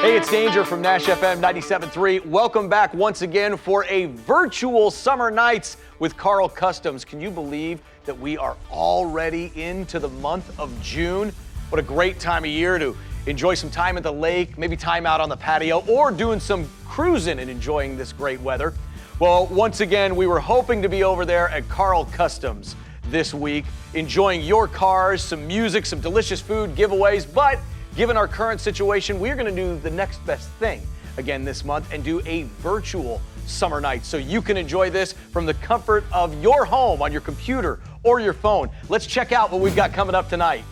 Hey, it's Danger from Nash FM 97.3. Welcome back once again for a virtual summer nights with Karl Kustoms. Can you believe that we are already into the month of June? What a great time of year to enjoy some time at the lake, maybe time out on the patio, or doing some cruising and enjoying this great weather. Well, once again, we were hoping to be over there at Karl Kustoms this week, enjoying your cars, some music, some delicious food, giveaways, but given our current situation, we're going to do the next best thing again this month and do a virtual summer night so you can enjoy this from the comfort of your home on your computer or your phone. Let's check out what we've got coming up tonight.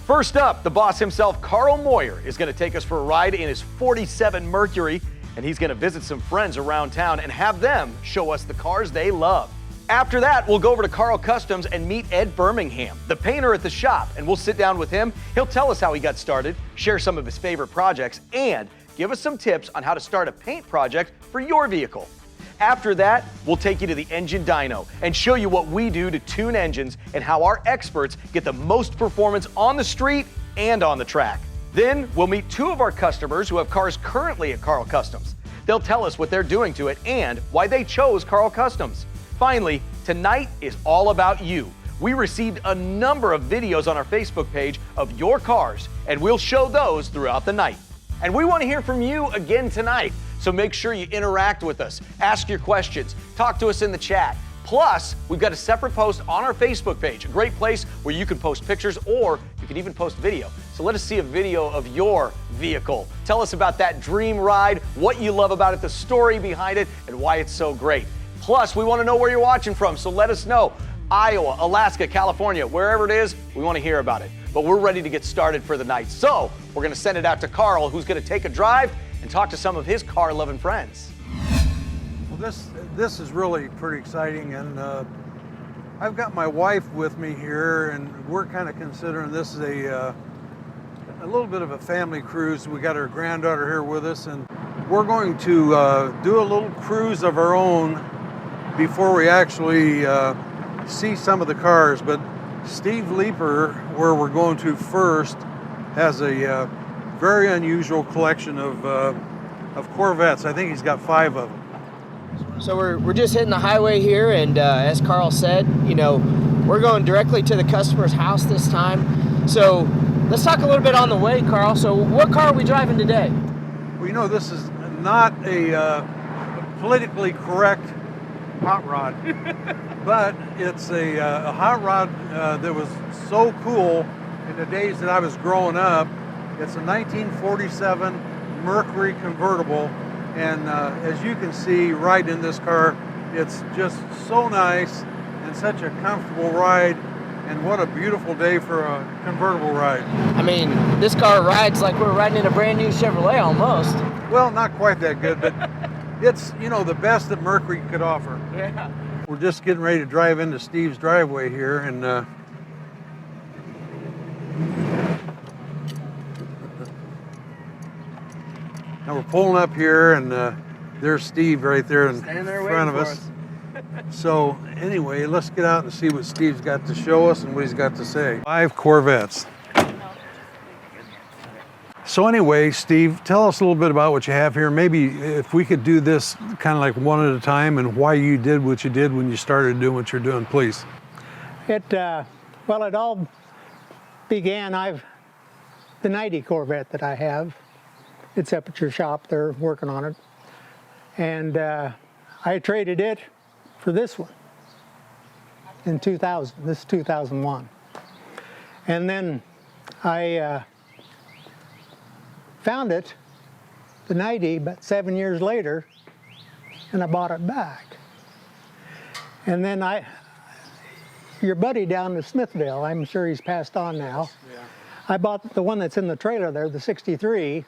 First up, the boss himself, Carl Moyer, is going to take us for a ride in his 47 Mercury, and he's going to visit some friends around town and have them show us the cars they love. After that, we'll go over to Karl Kustoms and meet Ed Birmingham, the painter at the shop, and we'll sit down with him. He'll tell us how he got started, share some of his favorite projects, and give us some tips on how to start a paint project for your vehicle. After that, we'll take you to the engine dyno and show you what we do to tune engines and how our experts get the most performance on the street and on the track. Then we'll meet two of our customers who have cars currently at Karl Kustoms. They'll tell us what they're doing to it and why they chose Karl Kustoms. Finally, tonight is all about you. We received a number of videos on our Facebook page of your cars, and we'll show those throughout the night. And we want to hear from you again tonight, so make sure you interact with us, ask your questions, talk to us in the chat. Plus, we've got a separate post on our Facebook page, a great place where you can post pictures or you can even post video. So let us see a video of your vehicle. Tell us about that dream ride, what you love about it, the story behind it, and why it's so great. Plus, we want to know where you're watching from, so let us know. Iowa, Alaska, California, wherever it is, we want to hear about it. But we're ready to get started for the night. So we're going to send it out to Karl, who's going to take a drive and talk to some of his car-loving friends. Well, this is really pretty exciting, and I've got my wife with me here, and we're kind of considering this a little bit of a family cruise. We got our granddaughter here with us, and we're going to do a little cruise of our own before we actually see some of the cars. But Steve Leeper, where we're going to first, has a very unusual collection of Corvettes. I think he's got 5 of them. So we're just hitting the highway here, and as Karl said, you know, we're going directly to the customer's house this time. So let's talk a little bit on the way, Karl. So what car are we driving today? Well, you know, this is not a politically correct hot rod, but it's a hot rod that was so cool in the days that I was growing up. It's a 1947 Mercury convertible, and as you can see right in this car, it's just so nice and such a comfortable ride, and what a beautiful day for a convertible ride. I mean, this car rides like we're riding in a brand new Chevrolet almost. Well, not quite that good, but it's, you know, the best that Mercury could offer. Yeah. We're just getting ready to drive into Steve's driveway here, and now we're pulling up here, and there's Steve right there in front of us. So anyway, let's get out and see what Steve's got to show us and what he's got to say. 5 Corvettes. So anyway, Steve, tell us a little bit about what you have here. Maybe if we could do this kind of like one at a time, and why you did what you did when you started doing what you're doing, please. Well, it all began, the 90 Corvette that I have, it's up at your shop, they're working on it. And I traded it for this one in 2000, this is 2001. And then I found it, the 90, about 7 years later, and I bought it back. And then your buddy down in Smithville, I'm sure he's passed on now. Yeah. I bought the one that's in the trailer there, the 63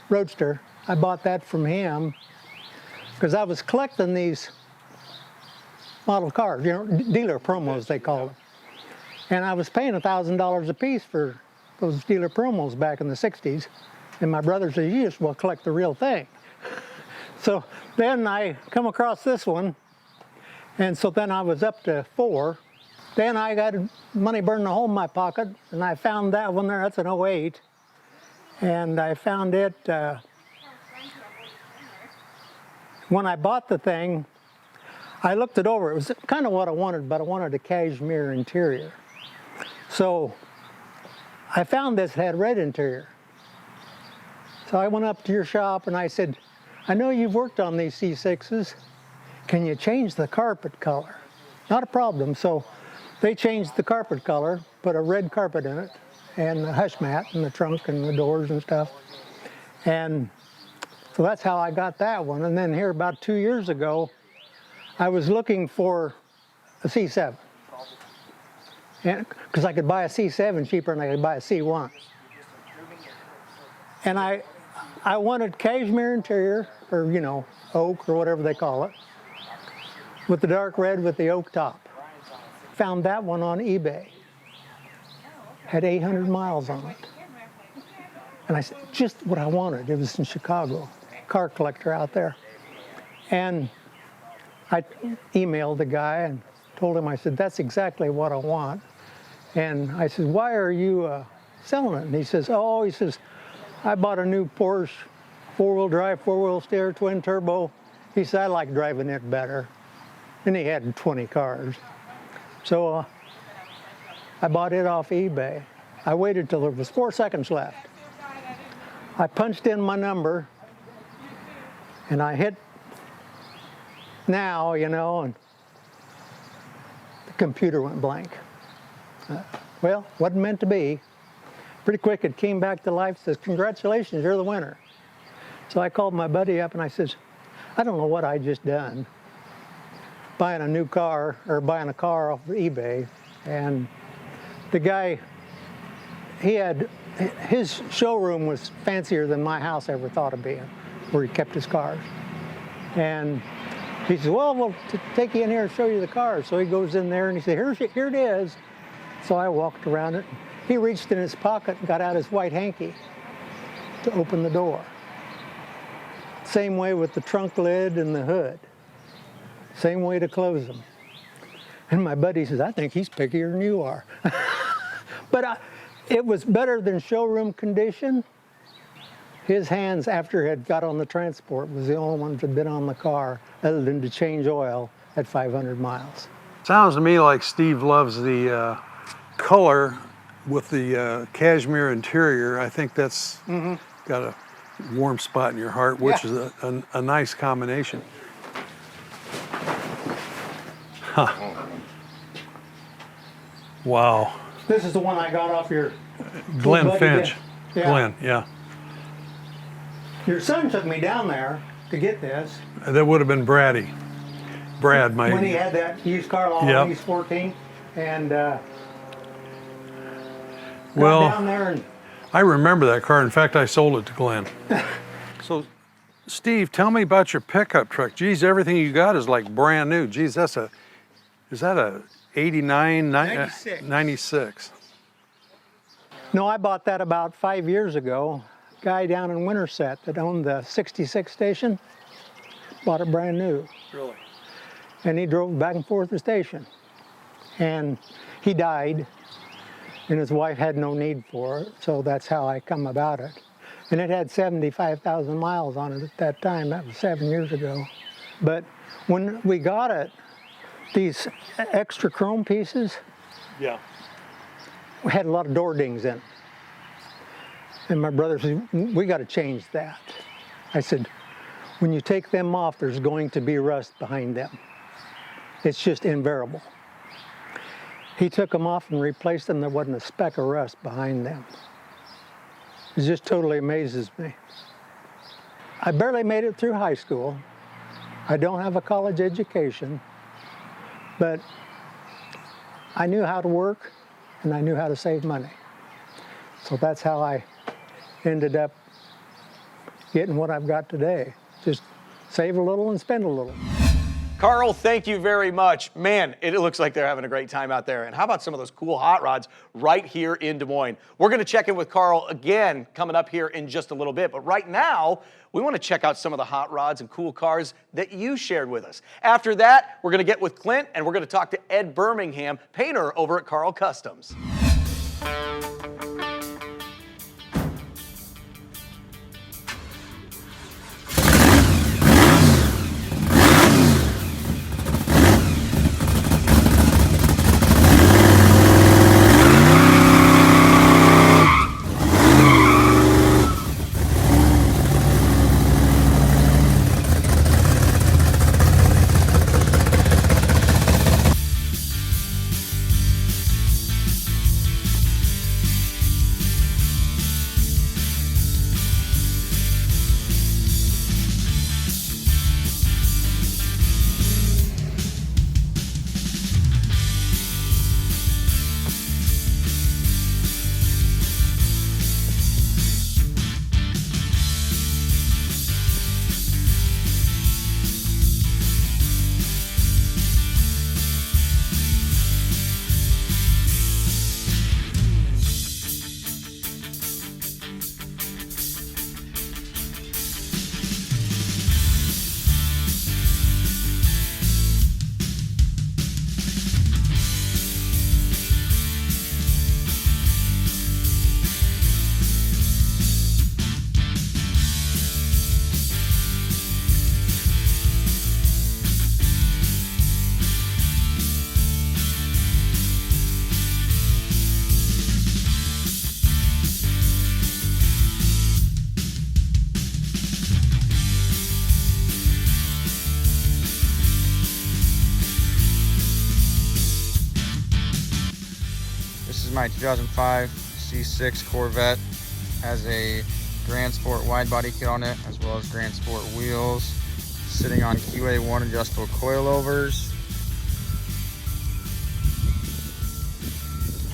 Roadster. I bought that from him because I was collecting these model cars, you know, dealer promos they call them. And I was paying $1,000 a piece for those dealer promos back in the 60s. And my brother said, you just will collect the real thing. So then I come across this one, and so then I was up to 4. Then I got money burning a hole in my pocket, and I found that one there, that's an '08. And I found it, when I bought the thing, I looked it over. It was kind of what I wanted, but I wanted a cashmere interior. So I found this had red interior. So I went up to your shop and I said, I know you've worked on these C6s. Can you change the carpet color? Not a problem. So they changed the carpet color, put a red carpet in it, and a hush mat in the trunk and the doors and stuff. And so that's how I got that one. And then here about 2 years ago, I was looking for a C7. Because I could buy a C7 cheaper than I could buy a C1. And I wanted cashmere interior, or you know, oak or whatever they call it, with the dark red with the oak top. Found that one on eBay. Had 800 miles on it. And I said, just what I wanted. It was in Chicago, car collector out there. And I emailed the guy and told him, I said, that's exactly what I want. And I said, why are you selling it? And he says, I bought a new Porsche, four-wheel drive, four-wheel steer, twin turbo. He said, I like driving it better. And he had 20 cars. So I bought it off eBay. I waited till there was 4 seconds left. I punched in my number and I hit now, you know, and the computer went blank. Well, wasn't meant to be. Pretty quick it came back to life, says, congratulations, you're the winner. So I called my buddy up and I says, I don't know what I just done. Buying a new car, or buying a car off of eBay. And the guy, his showroom was fancier than my house ever thought of being, where he kept his cars. And he says, well, we'll take you in here and show you the car. So he goes in there and he said, here it is. So I walked around it. He reached in his pocket and got out his white hanky to open the door. Same way with the trunk lid and the hood. Same way to close them. And my buddy says, I think he's pickier than you are. But it was better than showroom condition. His hands, after he had got on the transport, was the only ones that had been on the car other than to change oil at 500 miles. Sounds to me like Steve loves the color with the cashmere interior. I think that's got a warm spot in your heart, which is a nice combination. Huh. Wow. This is the one I got off your Glenn buddy Finch. there. Yeah. Glenn, yeah. Your son took me down there to get this. That would have been Brad, my... When he had that used car lot when he was 14. And got down there and... I remember that car. In fact, I sold it to Glenn. So, Steve, tell me about your pickup truck. Geez, everything you got is like brand new. Geez, is that a 89? 96. No, I bought that about 5 years ago. Guy down in Winterset that owned the 66 station bought it brand new. Really? And he drove back and forth the station. And he died, and his wife had no need for it, so that's how I come about it. And it had 75,000 miles on it at that time. That was 7 years ago. But when we got it, these extra chrome pieces had a lot of door dings in it. And my brother said, we got to change that. I said, when you take them off, there's going to be rust behind them. It's just invariable. He took them off and replaced them. There wasn't a speck of rust behind them. It just totally amazes me. I barely made it through high school. I don't have a college education, but I knew how to work and I knew how to save money. So that's how I ended up getting what I've got today. Just save a little and spend a little. Carl, thank you very much. Man, it looks like they're having a great time out there. And how about some of those cool hot rods right here in Des Moines? We're going to check in with Carl again coming up here in just a little bit. But right now, we want to check out some of the hot rods and cool cars that you shared with us. After that, we're going to get with Clint and we're going to talk to Ed Birmingham, painter over at Karl Kustoms. my 2005 C6 Corvette. Has a Grand Sport wide body kit on it, as well as Grand Sport wheels. Sitting on QA1 adjustable coilovers.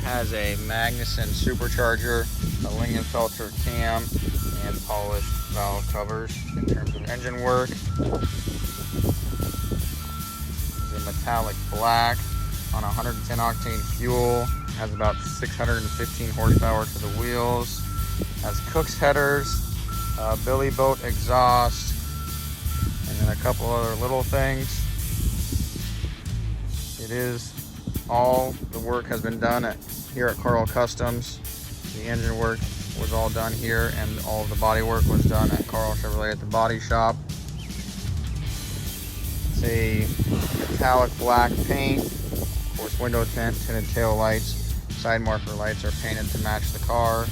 Has a Magnuson supercharger, a Lingenfelter cam, and polished valve covers. In terms of engine work, it's a metallic black on 110 octane fuel. Has about 615 horsepower to the wheels. Has Cook's headers, Billy Boat exhaust, and then a couple other little things. It is all the work has been done here at Karl Kustoms. The engine work was all done here, and all of the body work was done at Karl Chevrolet at the body shop. It's a metallic black paint. Of course, window tint, tinted tail lights, side marker lights are painted to match the car.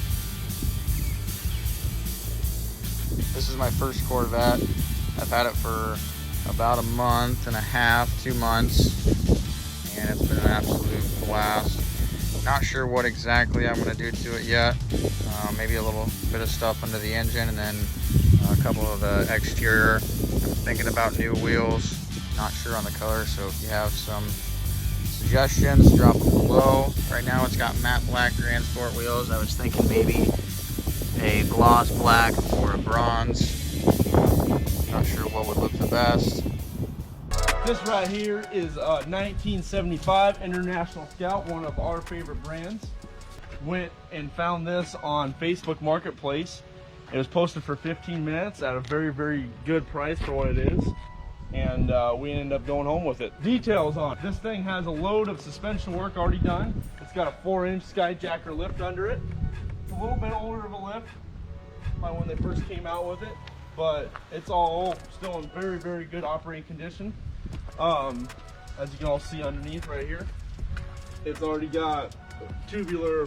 This is my first Corvette. I've had it for about a month and a half, 2 months, and it's been an absolute blast. Not sure what exactly I'm going to do to it yet. Maybe a little bit of stuff under the engine, and then a couple of the exterior. I'm thinking about new wheels. Not sure on the color, so if you have some suggestions, drop them below. Right now it's got matte black Grand Sport wheels. I was thinking maybe a gloss black or a bronze. Not sure what would look the best. This right here is a 1975 International Scout, one of our favorite brands. Went and found this on Facebook Marketplace. It was posted for 15 minutes at a very, very good price for what it is. And we ended up going home with it. Details on it. This thing has a load of suspension work already done. It's got a 4-inch Skyjacker lift under it. It's a little bit older of a lift by when they first came out with it, but it's all still in very, very good operating condition. As you can all see underneath right here, it's already got tubular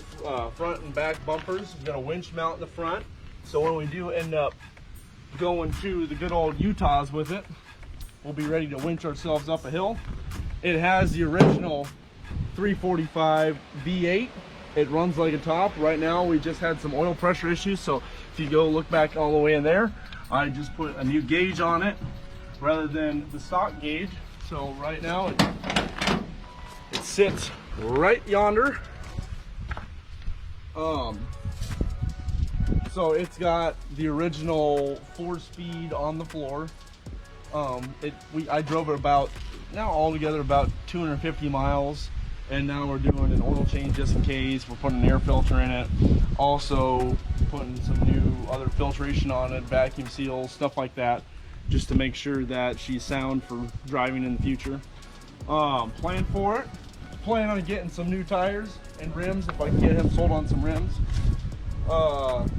front and back bumpers. We've got a winch mount in the front, so when we do end up going to the good old Utahs with it, we'll be ready to winch ourselves up a hill. It has the original 345 V8. It runs like a top. Right now we just had some oil pressure issues, so if you go look back all the way in there, I just put a new gauge on it rather than the stock gauge. So right now it sits right yonder. So it's got the original 4-speed on the floor. I drove it about, now altogether about 250 miles, and now we're doing an oil change just in case. We're putting an air filter in it, also putting some new other filtration on it, vacuum seals, stuff like that, just to make sure that she's sound for driving in the future. Plan for it, plan on getting some new tires and rims if I can get him sold on some rims.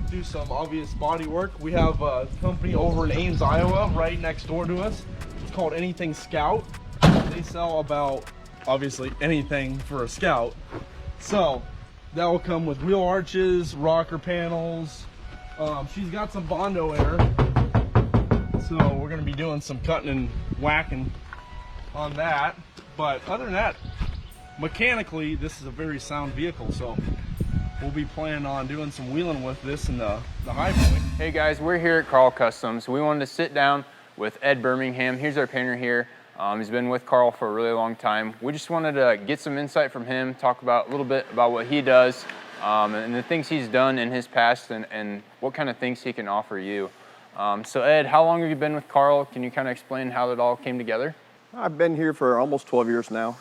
Do some obvious body work. We have a company over in Ames, Iowa, right next door to us. It's called Anything Scout. They sell about, obviously, anything for a Scout. So that will come with wheel arches, rocker panels. She's got some Bondo in her, so we're going to be doing some cutting and whacking on that. But other than that, mechanically, this is a very sound vehicle, so we'll be planning on doing some wheeling with this in the high point. Hey guys, we're here at Karl Kustoms. We wanted to sit down with Ed Birmingham. He's our painter here. He's been with Karl for a really long time. We just wanted to get some insight from him, talk about a little bit about what he does, and the things he's done in his past, and what kind of things he can offer you. So Ed, how long have you been with Karl? Can you kind of explain how it all came together? I've been here for almost 12 years now.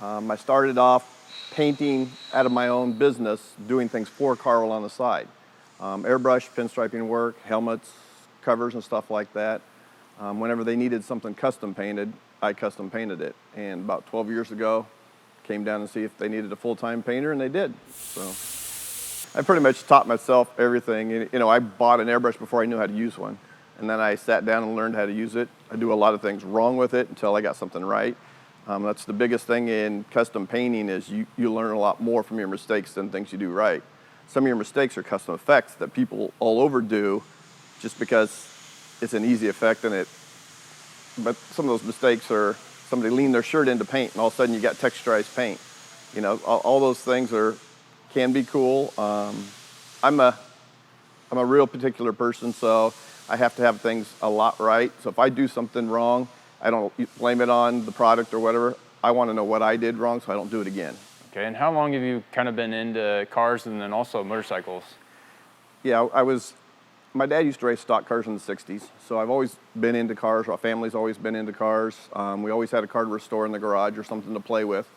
I started off painting out of my own business, doing things for Karl on the side. Airbrush, pinstriping work, helmets, covers and stuff like that. Whenever they needed something custom painted, I custom painted it. And about 12 years ago, came down and see if they needed a full-time painter, and they did. So I pretty much taught myself everything. You know, I bought an airbrush before I knew how to use one. And then I sat down and learned how to use it. I do a lot of things wrong with it until I got something right. That's the biggest thing in custom painting is you learn a lot more from your mistakes than things you do right. Some of your mistakes are custom effects that people all over do just because it's an easy effect but some of those mistakes are somebody leaned their shirt into paint and all of a sudden you got texturized paint. You know, all those things are can be cool. I'm a real particular person, so I have to have things a lot right. So if I do something wrong, I don't blame it on the product or whatever. I want to know what I did wrong so I don't do it again. Okay, and how long have you kind of been into cars and then also motorcycles? Yeah, my dad used to race stock cars in the 60s, so I've always been into cars. Our family's always been into cars. We always had a car to restore in the garage or something to play with.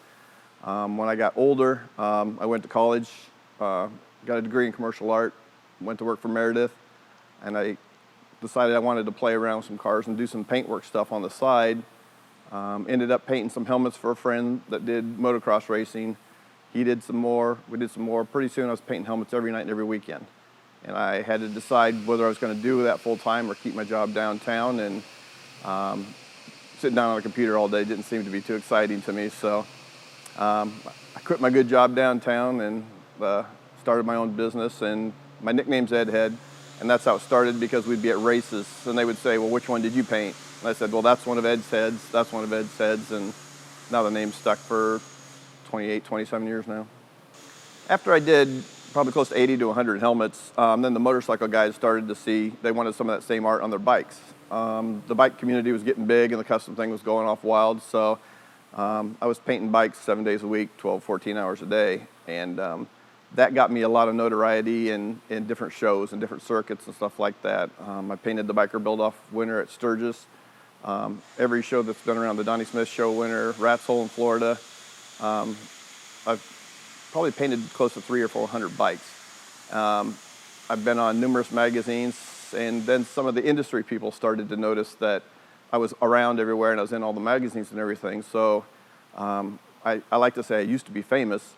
When I got older, I went to college, got a degree in commercial art, went to work for Meredith, and I decided I wanted to play around with some cars and do some paintwork stuff on the side. Ended up painting some helmets for a friend that did motocross racing. He did some more, we did some more. Pretty soon I was painting helmets every night and every weekend. And I had to decide whether I was going to do that full time or keep my job downtown. And sitting down on a computer all day didn't seem to be too exciting to me. So I quit my good job downtown and started my own business. And my nickname's Ed Head. And that's how it started, because we'd be at races and they would say, well, which one did you paint? And I said, well, that's one of Ed's heads. That's one of Ed's heads. And now the name's stuck for 28, 27 years now. After I did probably close to 80 to 100 helmets, then the motorcycle guys started to see they wanted some of that same art on their bikes. The bike community was getting big and the custom thing was going off wild. So I was painting bikes 7 days a week, 12, 14 hours a day. And that got me a lot of notoriety in different shows and different circuits and stuff like that. I painted the Biker Build-Off winner at Sturgis. Every show that's been around, the Donnie Smith Show winner, Rat's Hole in Florida. I've probably painted close to 300 or 400 bikes. I've been on numerous magazines, and then some of the industry people started to notice that I was around everywhere and I was in all the magazines and everything. So I like to say I used to be famous.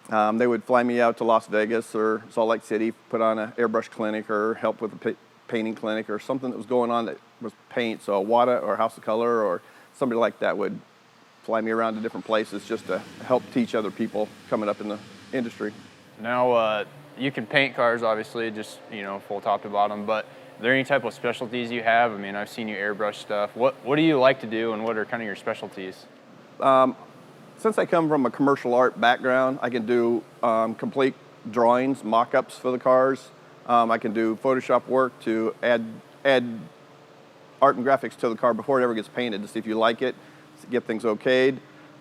They would fly me out to Las Vegas or Salt Lake City, put on an airbrush clinic or help with a painting clinic or something that was going on that was paint. So WADA or House of Color or somebody like that would fly me around to different places just to help teach other people coming up in the industry. Now, you can paint cars, obviously, just, full top to bottom, but are there any type of specialties you have? I mean, I've seen you airbrush stuff. What do you like to do, and what are kind of your specialties? Since I come from a commercial art background, I can do complete drawings, mock-ups for the cars. I can do Photoshop work to add art and graphics to the car before it ever gets painted to see if you like it, to get things okayed.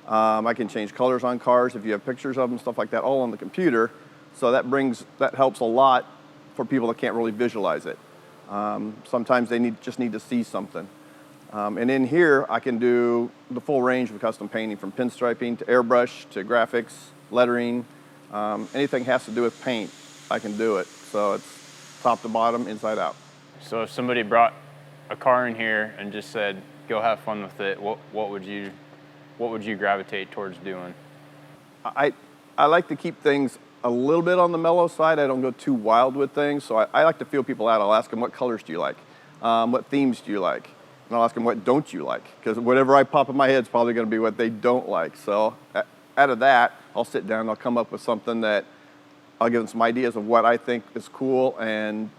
I can change colors on cars if you have pictures of them, stuff like that, all on the computer. So that helps a lot for people that can't really visualize it. Sometimes they just need to see something. And in here, I can do the full range of custom painting, from pinstriping to airbrush to graphics, lettering. Anything has to do with paint, I can do it. So it's top to bottom, inside out. So if somebody brought a car in here and just said, go have fun with it, what would you gravitate towards doing? I like to keep things a little bit on the mellow side. I don't go too wild with things. So I like to feel people out. I'll ask them, what colors do you like? What themes do you like? And I'll ask them, what don't you like? Because whatever I pop in my head is probably going to be what they don't like. So out of that, I'll sit down and I'll come up with something that I'll give them some ideas of what I think is cool, and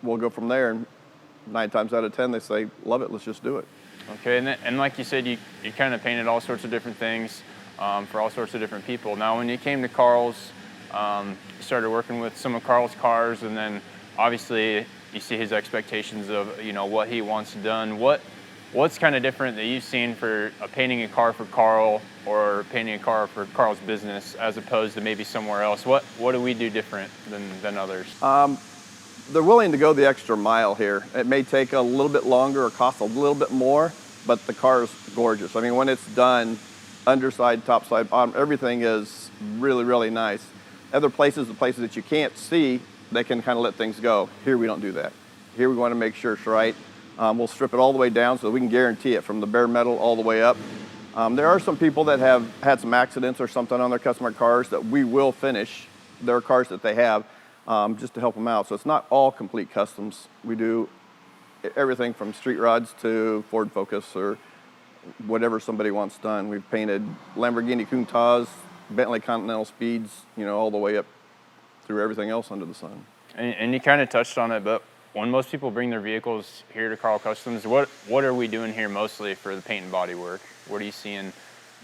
we'll go from there. And 9 times out of 10, they say, love it, let's just do it. Okay, and like you said, you kind of painted all sorts of different things for all sorts of different people. Now, when you came to Carl's, you started working with some of Carl's cars, and then obviously you see his expectations of what he wants done. What's kind of different that you've seen for painting a car for Carl or painting a car for Carl's business as opposed to maybe somewhere else? What do we do different than others? They're willing to go the extra mile here. It may take a little bit longer or cost a little bit more, but the car is gorgeous. I mean, when it's done, underside, topside, bottom, everything is really, really nice. Other places, the places that you can't see, they can kind of let things go. Here we don't do that. Here we want to make sure it's right. We'll strip it all the way down so that we can guarantee it from the bare metal all the way up. There are some people that have had some accidents or something on their customer cars that we will finish their cars that they have just to help them out. So it's not all complete customs. We do everything from street rods to Ford Focus or whatever somebody wants done. We've painted Lamborghini Countachs, Bentley Continental Speeds, all the way up through everything else under the sun. And you kind of touched on it, but when most people bring their vehicles here to Karl Kustoms, what are we doing here mostly for the paint and body work? What are you seeing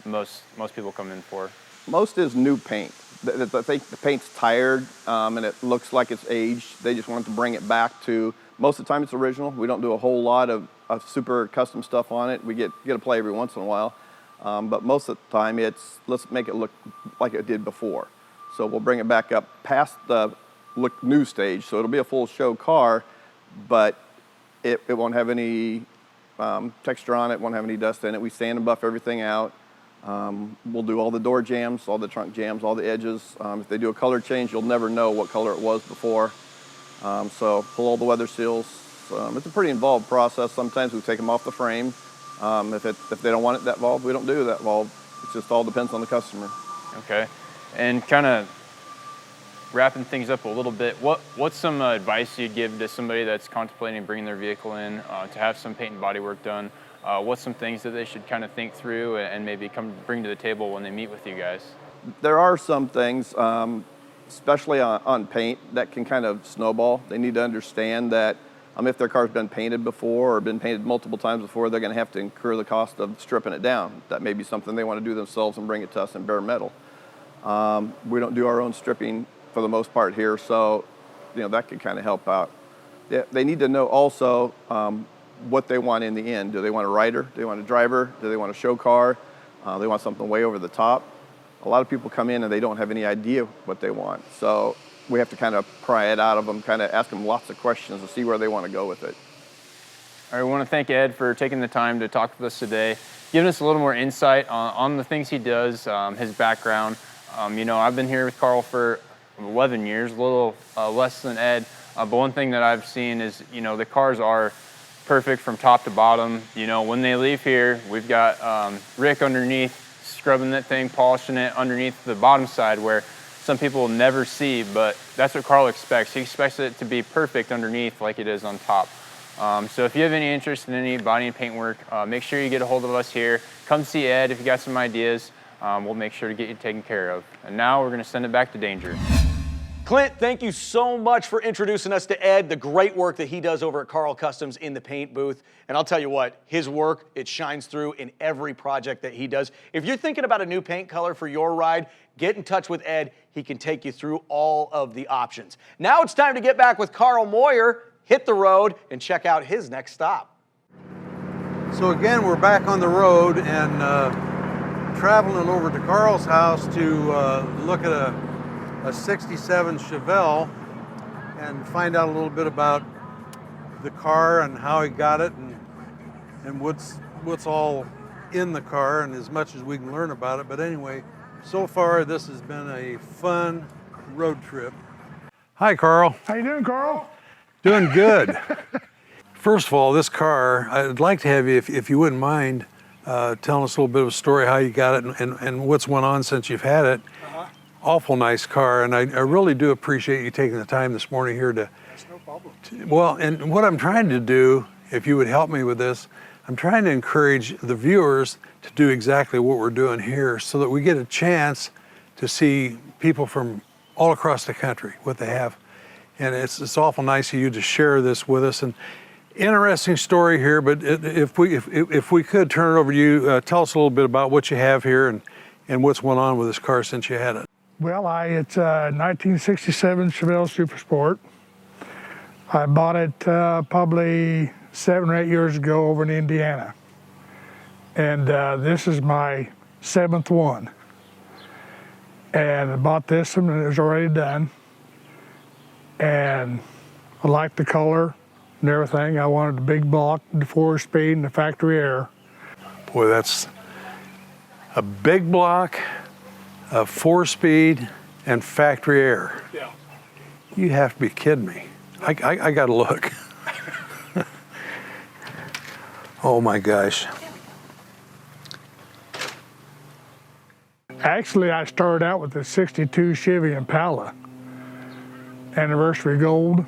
most people come in for? Most is new paint. They think the paint's tired and it looks like it's aged. They just want to bring it back to, most of the time it's original. We don't do a whole lot of super custom stuff on it. We get a play every once in a while. But most of the time it's, let's make it look like it did before. So we'll bring it back up past the look new stage. So it'll be a full show car, but it won't have any texture on it, won't have any dust in it. We sand and buff everything out. We'll do all the door jams, all the trunk jams, all the edges. If they do a color change, you'll never know what color it was before. So pull all the weather seals. It's a pretty involved process. Sometimes we take them off the frame. If they don't want it that involved, we don't do that involved. It just all depends on the customer. Okay. And kind of wrapping things up a little bit, what's some advice you'd give to somebody that's contemplating bringing their vehicle in to have some paint and body work done? What's some things that they should kind of think through and maybe bring to the table when they meet with you guys? There are some things, especially on paint, that can kind of snowball. They need to understand that if their car's been painted before or been painted multiple times before, they're going to have to incur the cost of stripping it down. That may be something they want to do themselves and bring it to us in bare metal. We don't do our own stripping for the most part here, so that could kind of help out. They need to know also what they want in the end. Do they want a rider? Do they want a driver? Do they want a show car? They want something way over the top. A lot of people come in and they don't have any idea what they want. So we have to kind of pry it out of them, kind of ask them lots of questions to see where they want to go with it. All right, we want to thank Ed for taking the time to talk with us today, giving us a little more insight on the things he does, his background. I've been here with Carl for 11 years, a little less than Ed. But one thing that I've seen is, the cars are perfect from top to bottom. When they leave here, we've got Rick underneath scrubbing that thing, polishing it underneath the bottom side where some people will never see, but that's what Carl expects. He expects it to be perfect underneath like it is on top. So if you have any interest in any body and paint work, make sure you get a hold of us here. Come see Ed if you got some ideas. We'll make sure to get you taken care of. And now we're going to send it back to Danger. Clint, thank you so much for introducing us to Ed, the great work that he does over at Karl Kustoms in the paint booth. And I'll tell you what, his work, it shines through in every project that he does. If you're thinking about a new paint color for your ride, get in touch with Ed. He can take you through all of the options. Now it's time to get back with Carl Moyer, hit the road, and check out his next stop. So again, we're back on the road and traveling over to Carl's house to look at a 67 Chevelle and find out a little bit about the car and how he got it and what's all in the car and as much as we can learn about it. But anyway, so far this has been a fun road trip. Hi, Carl. How you doing, Carl? Doing good. First of all, this car, I'd like to have you, if you wouldn't mind, telling us a little bit of a story, how you got it and what's went on since you've had it. Awful nice car, and I really do appreciate you taking the time this morning here to... That's no problem. Well, and what I'm trying to do, if you would help me with this, I'm trying to encourage the viewers to do exactly what we're doing here so that we get a chance to see people from all across the country, what they have. And it's awful nice of you to share this with us. And interesting story here, but if we could turn it over to you, tell us a little bit about what you have here and what's went on with this car since you had it. Well, it's a 1967 Chevelle Super Sport. I bought it probably 7 or 8 years ago over in Indiana. And this is my 7th one. And I bought this one and it was already done. And I liked the color and everything. I wanted the big block, the 4-speed, and the factory air. Boy, that's a big block, a 4-speed, and factory air. Yeah. You have to be kidding me. I got to look. Oh my gosh. Actually, I started out with the 62 Chevy Impala, anniversary gold,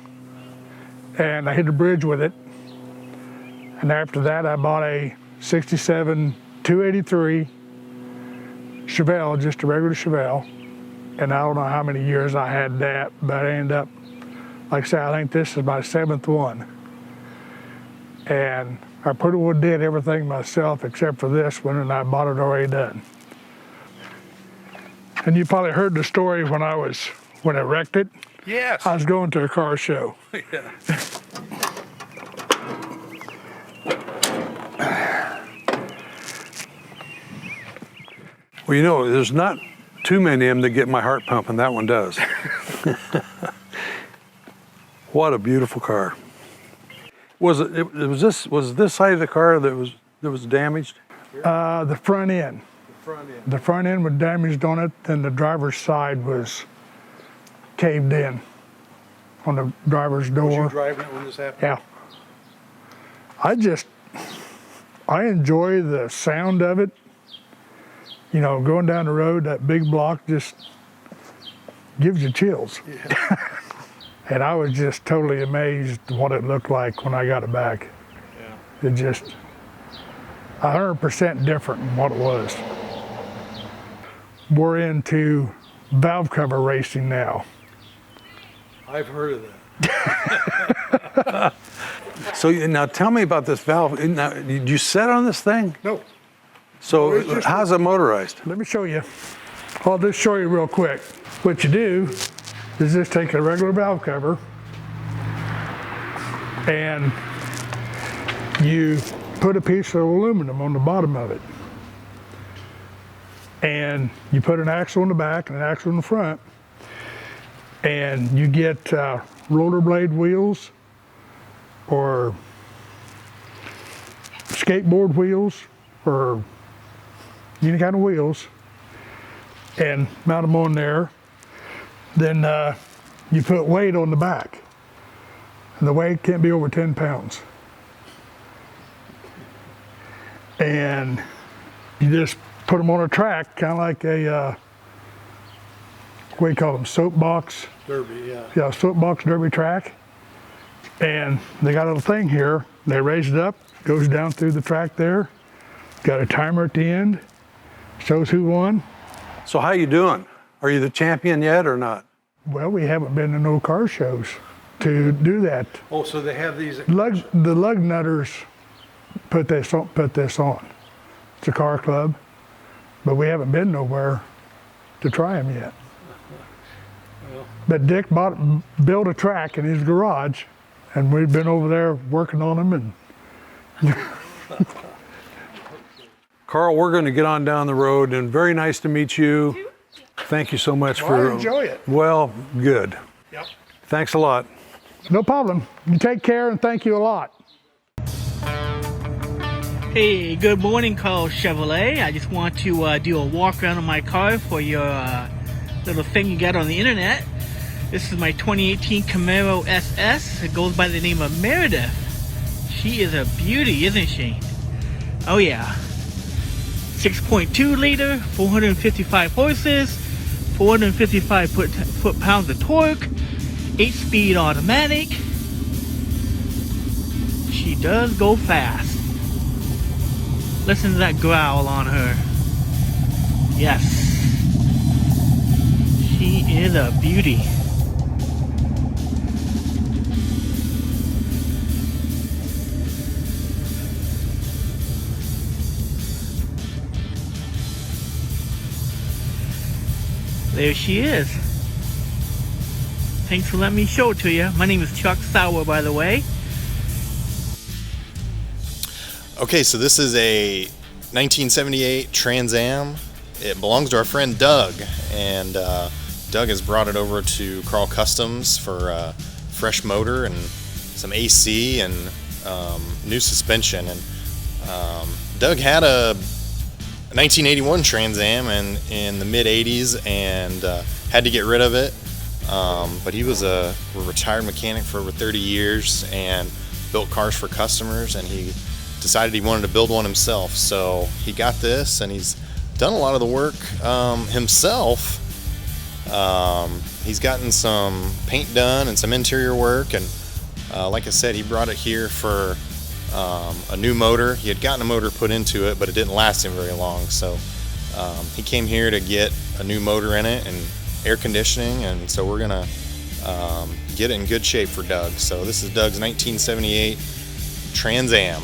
and I hit a bridge with it. And after that, I bought a 67 283 Chevelle, just a regular Chevelle. And I don't know how many years I had that, but I ended up, like I said, I think this is my 7th one. And I pretty well did everything myself except for this one, and I bought it already done. And you probably heard the story when I wrecked it. Yes. I was going to a car show. Yeah. Well, you know, there's not too many of them that get my heart pumping. That one does. What a beautiful car. Was this side of the car that was damaged? The front end. The front end was damaged on it, and the driver's side was caved in on the driver's door. Was you driving it when this happened? Yeah. I enjoy the sound of it. You know, going down the road, that big block just gives you chills. Yeah. And I was just totally amazed what it looked like when I got it back. Yeah. It just 100% different than what it was. We're into valve cover racing now. I've heard of that. So now tell me about this valve. Now, did you set on this thing? No. So how's it motorized? Let me show you. I'll just show you real quick. What you do is just take a regular valve cover and you put a piece of aluminum on the bottom of it. And you put an axle in the back and an axle in the front. And you get rollerblade wheels or skateboard wheels or any kind of wheels, and mount them on there. Then you put weight on the back, and the weight can't be over 10 pounds. And you just put them on a track, kind of like a, what do you call them, soapbox? Derby, yeah. Yeah, soapbox derby track. And they got a little thing here, they raise it up, goes down through the track there, got a timer at the end, shows who won. So how you doing? Are you the champion yet or not? Well, we haven't been to no car shows to do that. Oh, so they have these. The lug nutters put this on. It's a car club, but we haven't been nowhere to try them yet. Well. But Dick built a track in his garage, and we've been over there working on them. And Carl, we're going to get on down the road, and very nice to meet you. Thank you so much for. I enjoy it. Well, good. Yep. Thanks a lot. No problem. You take care, and thank you a lot. Hey, good morning, Carl Chevrolet. I just want to do a walk around of my car for your little thing you got on the internet. This is my 2018 Camaro SS. It goes by the name of Meredith. She is a beauty, isn't she? Oh yeah. 6.2 liter, 455 horses, 455 foot-pounds of torque, 8-speed automatic. She does go fast. Listen to that growl on her. Yes. She is a beauty. There she is. Thanks for letting me show it to you. My name is Chuck Sauer, by the way. Okay, so this is a 1978 Trans Am. It belongs to our friend Doug, and Doug has brought it over to Karl Kustoms for a fresh motor and some AC and new suspension. And Doug had a 1981 Trans Am in the mid 80s and had to get rid of it. But he was a retired mechanic for over 30 years and built cars for customers, and he decided he wanted to build one himself. So he got this, and he's done a lot of the work himself. He's gotten some paint done and some interior work, and like I said, he brought it here for a new motor. He had gotten a motor put into it, but it didn't last him very long. So he came here to get a new motor in it and air conditioning, and so we're gonna get it in good shape for Doug. So this is Doug's 1978 Trans Am.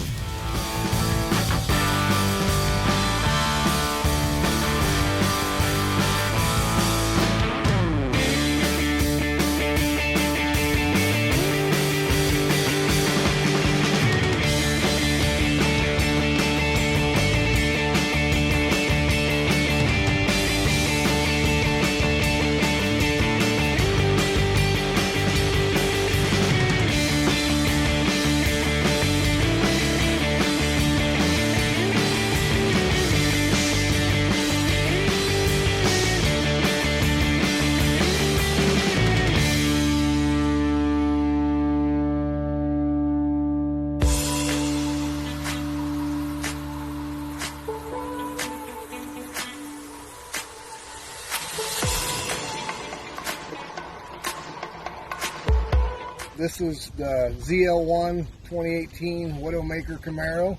This is the ZL1 2018 Widowmaker Camaro.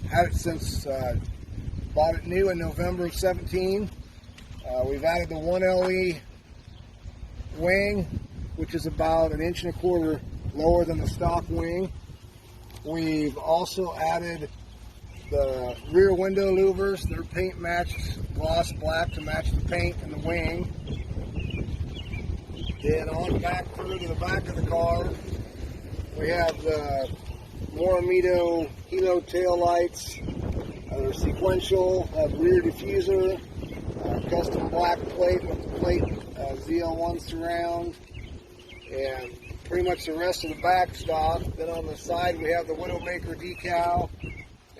Had it since bought it new in November of 17. We've added the 1LE wing, which is about 1.25 inches lower than the stock wing. We've also added the rear window louvers. They're paint matched, gloss black to match the paint and the wing. Then on back further to the back of the car, we have the Moramito Hilo tail lights. They're sequential, have rear diffuser, custom black plate with the plate ZL1 surround, and pretty much the rest of the back stock. Then on the side we have the Widowmaker decal,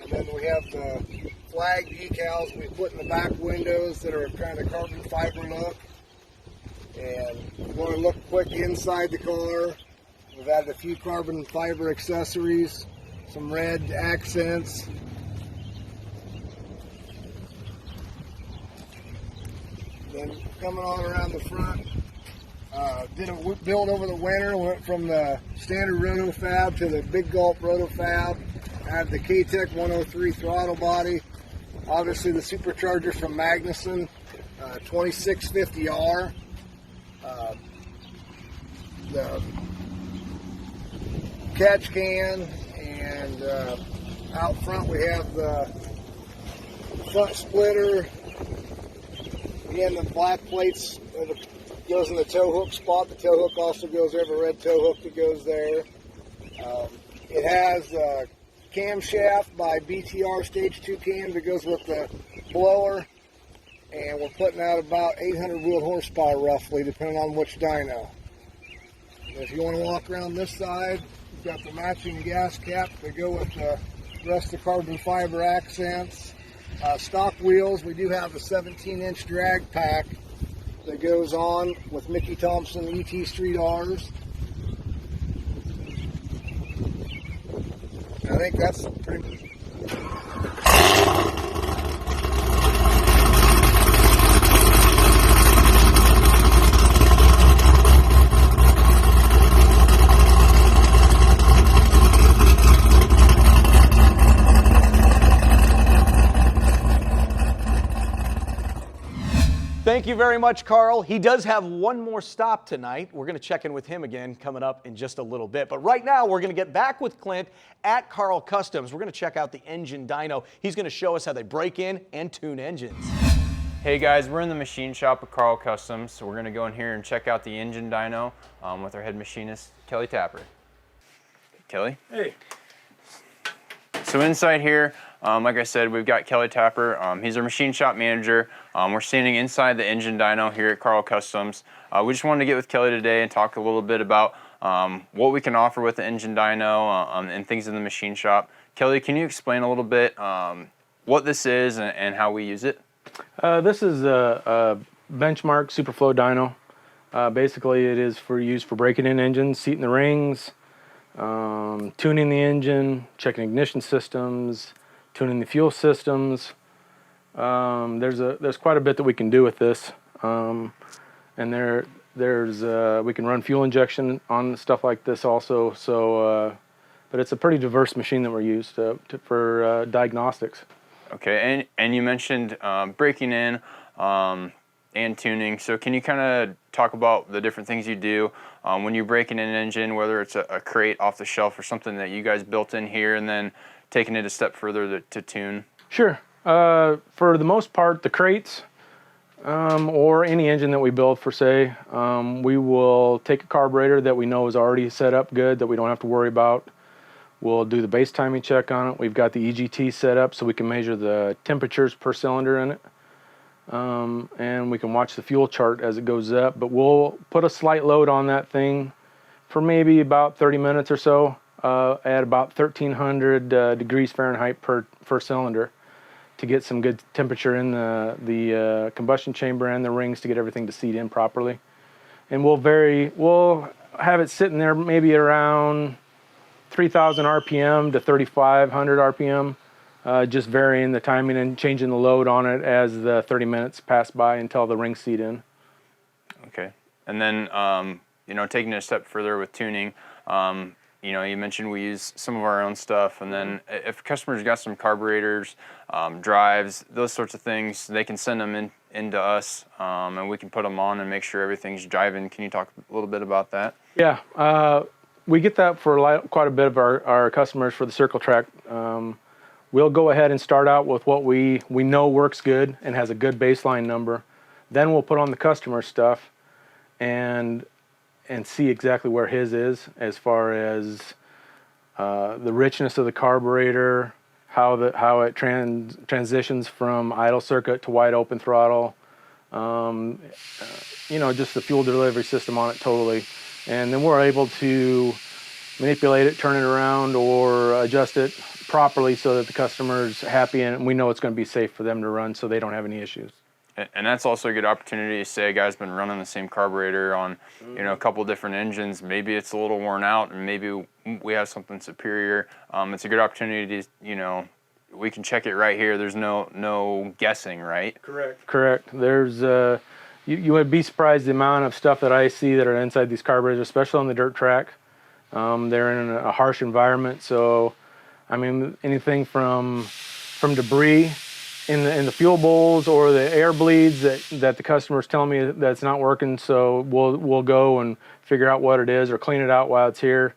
and then we have the flag decals we put in the back windows that are kind of carbon fiber look. And if you want to look quick inside the car, we've added a few carbon fiber accessories, some red accents. Then coming on around the front, did a build over the winter, went from the standard roto fab to the big gulp roto fab. Had the K-Tech 103 throttle body, obviously the supercharger from Magnuson, 2650R. The catch can, and out front we have the front splitter. Again, the black plates goes in the tow hook spot. The tow hook also goes there, the red tow hook that goes there. It has a camshaft by BTR Stage 2 cam that goes with the blower, and we're putting out about 800 wheel horsepower roughly, depending on which dyno. If you want to walk around this side, we've got the matching gas cap that go with the rest of the carbon fiber accents. Stock wheels, we do have a 17-inch drag pack that goes on with Mickey Thompson ET Street R's. I think that's pretty. Thank you very much, Carl. He does have one more stop tonight. We're going to check in with him again coming up in just a little bit. But right now, we're going to get back with Clint at Karl Kustoms. We're going to check out the engine dyno. He's going to show us how they break in and tune engines. Hey guys, we're in the machine shop at Karl Kustoms, so we're going to go in here and check out the engine dyno with our head machinist, Kelly Tapper. Kelly? Hey. So inside here, like I said, we've got Kelly Tapper. He's our machine shop manager. We're standing inside the engine dyno here at Karl Kustoms. We just wanted to get with Kelly today and talk a little bit about what we can offer with the engine dyno and things in the machine shop. Kelly, can you explain a little bit what this is and how we use it? This is a benchmark superflow dyno. Basically, it is used for breaking in engines, seating the rings, tuning the engine, checking ignition systems, tuning the fuel systems. There's quite a bit that we can do with this, and we can run fuel injection on stuff like this also. So, but it's a pretty diverse machine that we're used for diagnostics. Okay, and you mentioned breaking in and tuning. So can you kind of talk about the different things you do when you're breaking in an engine, whether it's a crate off the shelf or something that you guys built in here, and then taking it a step further to tune? Sure. For the most part, the crates or any engine that we build for, say, we will take a carburetor that we know is already set up good, that we don't have to worry about. We'll do the base timing check on it. We've got the EGT set up so we can measure the temperatures per cylinder in it. And we can watch the fuel chart as it goes up. But we'll put a slight load on that thing for maybe about 30 minutes or so at about 1300 degrees Fahrenheit per cylinder to get some good temperature in the combustion chamber and the rings to get everything to seat in properly. And we'll have it sitting there maybe around 3,000 RPM to 3,500 RPM, just varying the timing and changing the load on it as the 30 minutes pass by until the rings seat in. Okay. And then taking it a step further with tuning. You mentioned we use some of our own stuff, and then if customers got some carburetors, drives, those sorts of things, they can send them into us, and we can put them on and make sure everything's driving. Can you talk a little bit about that? Yeah, we get that for quite a bit of our customers for the circle track. We'll go ahead and start out with what we know works good and has a good baseline number. Then we'll put on the customer stuff and see exactly where his is as far as the richness of the carburetor, how it transitions from idle circuit to wide open throttle, just the fuel delivery system on it totally. And then we're able to manipulate it, turn it around, or adjust it properly so that the customer's happy and we know it's going to be safe for them to run so they don't have any issues. And that's also a good opportunity to say a guy's been running the same carburetor on, a couple different engines. Maybe it's a little worn out, and maybe we have something superior. It's a good opportunity to, we can check it right here. There's no guessing, right? Correct. There's you would be surprised the amount of stuff that I see that are inside these carburetors, especially on the dirt track. They're in a harsh environment, so anything from debris in the fuel bowls or the air bleeds that the customer's telling me that's not working, so we'll go and figure out what it is or clean it out while it's here.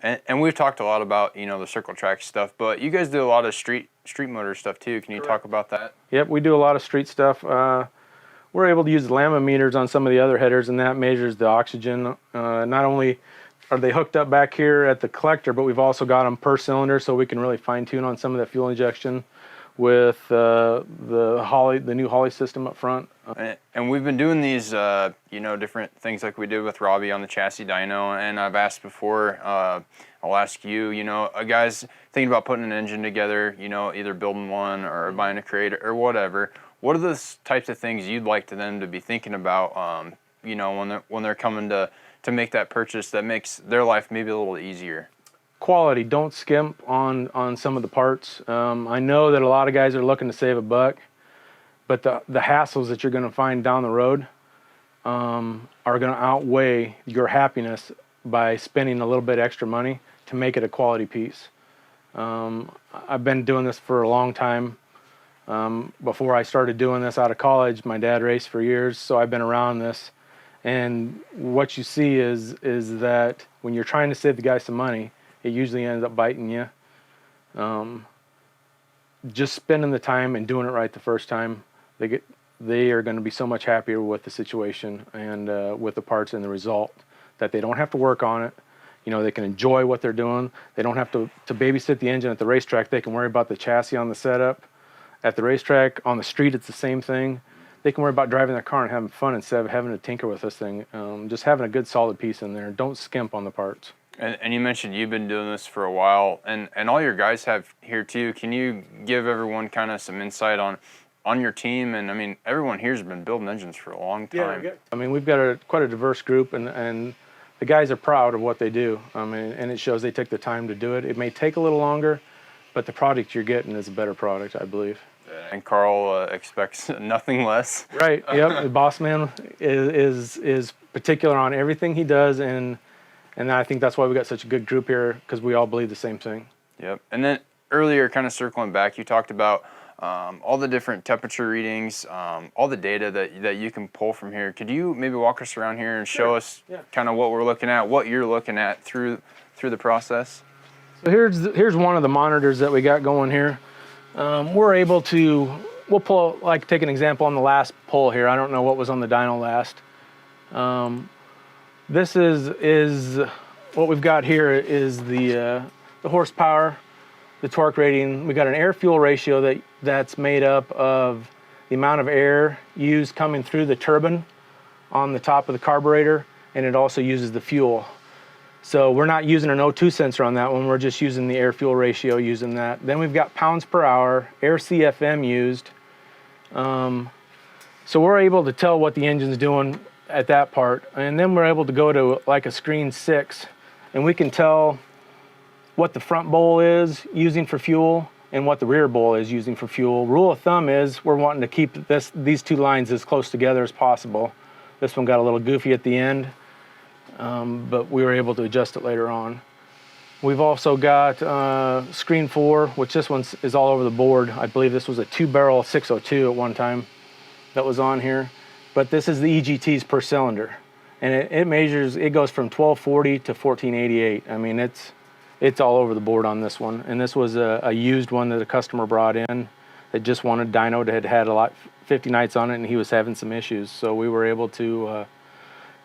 And we've talked a lot about the circle track stuff, but you guys do a lot of street motor stuff too. Can you talk about that? Yep, we do a lot of street stuff. We're able to use lambda meters on some of the other headers, and that measures the oxygen. Not only are they hooked up back here at the collector, but we've also got them per cylinder, so we can really fine tune on some of that fuel injection with the new Holley system up front. And we've been doing these, different things like we did with Robbie on the chassis dyno. And I've asked before, I'll ask you, a guy's thinking about putting an engine together, either building one or buying a crate or whatever. What are the types of things you'd like them to be thinking about, when they're coming to make that purchase that makes their life maybe a little easier? Quality. Don't skimp on some of the parts. I know that a lot of guys are looking to save a buck, but the hassles that you're going to find down the road are going to outweigh your happiness by spending a little bit extra money to make it a quality piece. I've been doing this for a long time. Before I started doing this out of college, my dad raced for years, so I've been around this. And what you see is that when you're trying to save the guy some money, it usually ends up biting you. Just spending the time and doing it right the first time, they are going to be so much happier with the situation and with the parts and the result, that they don't have to work on it. They can enjoy what they're doing. They don't have to babysit the engine at the racetrack. They can worry about the chassis on the setup. At the racetrack, on the street, it's the same thing. They can worry about driving their car and having fun instead of having to tinker with this thing. Just having a good solid piece in there. Don't skimp on the parts. And you mentioned you've been doing this for a while, and all your guys have here too. Can you give everyone kind of some insight on your team? And everyone here's been building engines for a long time. Yeah. We've got quite a diverse group, and the guys are proud of what they do. And it shows they took the time to do it. It may take a little longer, but the product you're getting is a better product, I believe. And Carl expects nothing less. Right. Yep. The boss man is particular on everything he does, and I think that's why we got such a good group here, because we all believe the same thing. Yep. And then earlier, kind of circling back, you talked about all the different temperature readings, all the data that you can pull from here. Could you maybe walk us around here and show us kind of what we're looking at, what you're looking at through the process? So here's one of the monitors that we got going here. We're able to, we'll pull, like take an example on the last pull here. I don't know what was on the dyno last. This is what we've got here is the horsepower, the torque rating. We got an air-fuel ratio that's made up of the amount of air used coming through the turbine on the top of the carburetor, and it also uses the fuel. So we're not using an O2 sensor on that one, we're just using the air-fuel ratio using that. Then we've got pounds per hour, air CFM used. So we're able to tell what the engine's doing at that part. And then we're able to go to like a screen 6, and we can tell what the front bowl is using for fuel and what the rear bowl is using for fuel. Rule of thumb is we're wanting to keep these two lines as close together as possible. This one got a little goofy at the end, but we were able to adjust it later on. We've also got screen 4, which this one is all over the board. I believe this was a 2-barrel 602 at one time that was on here. But this is the EGTs per cylinder. And it goes from 1240 to 1488. I mean, it's all over the board on this one. And this was a used one that a customer brought in that just wanted dyno that had 50 nights on it, and he was having some issues. So we were able to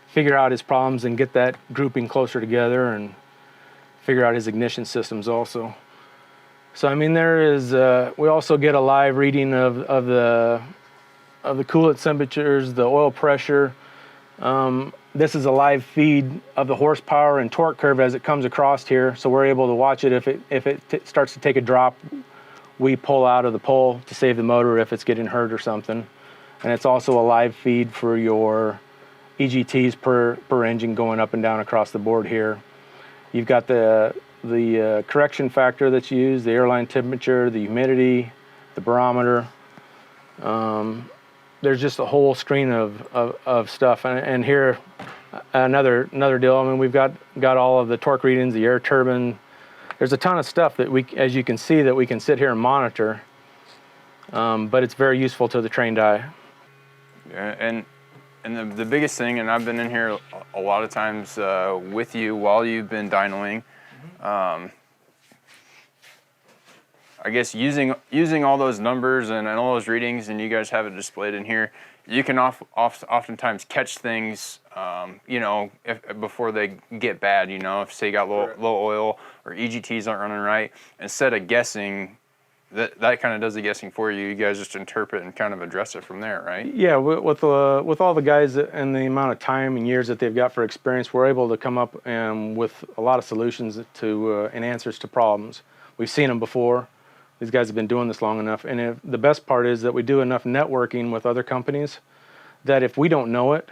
figure out his problems and get that grouping closer together and figure out his ignition systems also. So I mean, we also get a live reading of the coolant temperatures, the oil pressure. This is a live feed of the horsepower and torque curve as it comes across here. So we're able to watch it. If it starts to take a drop, we pull out of the pole to save the motor if it's getting hurt or something. And it's also a live feed for your EGTs per engine going up and down across the board here. You've got the correction factor that's used, the airline temperature, the humidity, the barometer. There's just a whole screen of stuff. And here, another deal. I mean, we've got all of the torque readings, the air turbine. There's a ton of stuff that as you can see, that we can sit here and monitor. But it's very useful to the trained eye. Yeah, and the biggest thing, and I've been in here a lot of times with you while you've been dynoing, I guess using all those numbers and all those readings, and you guys have it displayed in here, you can oftentimes catch things, before they get bad. If say you got low oil or EGTs aren't running right, instead of guessing, that kind of does the guessing for you. You guys just interpret and kind of address it from there, right? Yeah, with all the guys and the amount of time and years that they've got for experience, we're able to come up with a lot of solutions and answers to problems. We've seen them before. These guys have been doing this long enough, and the best part is that we do enough networking with other companies that if we don't know it,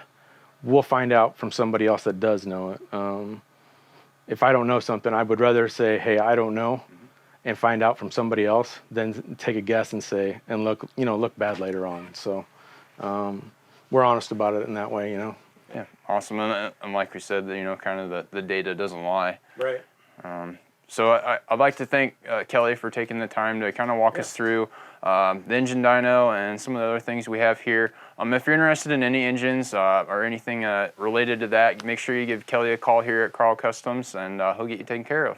we'll find out from somebody else that does know it. If I don't know something, I would rather say, hey, I don't know, and find out from somebody else than take a guess and say, and look bad later on. So we're honest about it in that way, Yeah, awesome. And like we said, kind of the data doesn't lie. Right. So I'd like to thank Kelly for taking the time to kind of walk us through the engine dyno and some of the other things we have here. If you're interested in any engines or anything related to that, make sure you give Kelly a call here at Karl Kustoms, and he'll get you taken care of.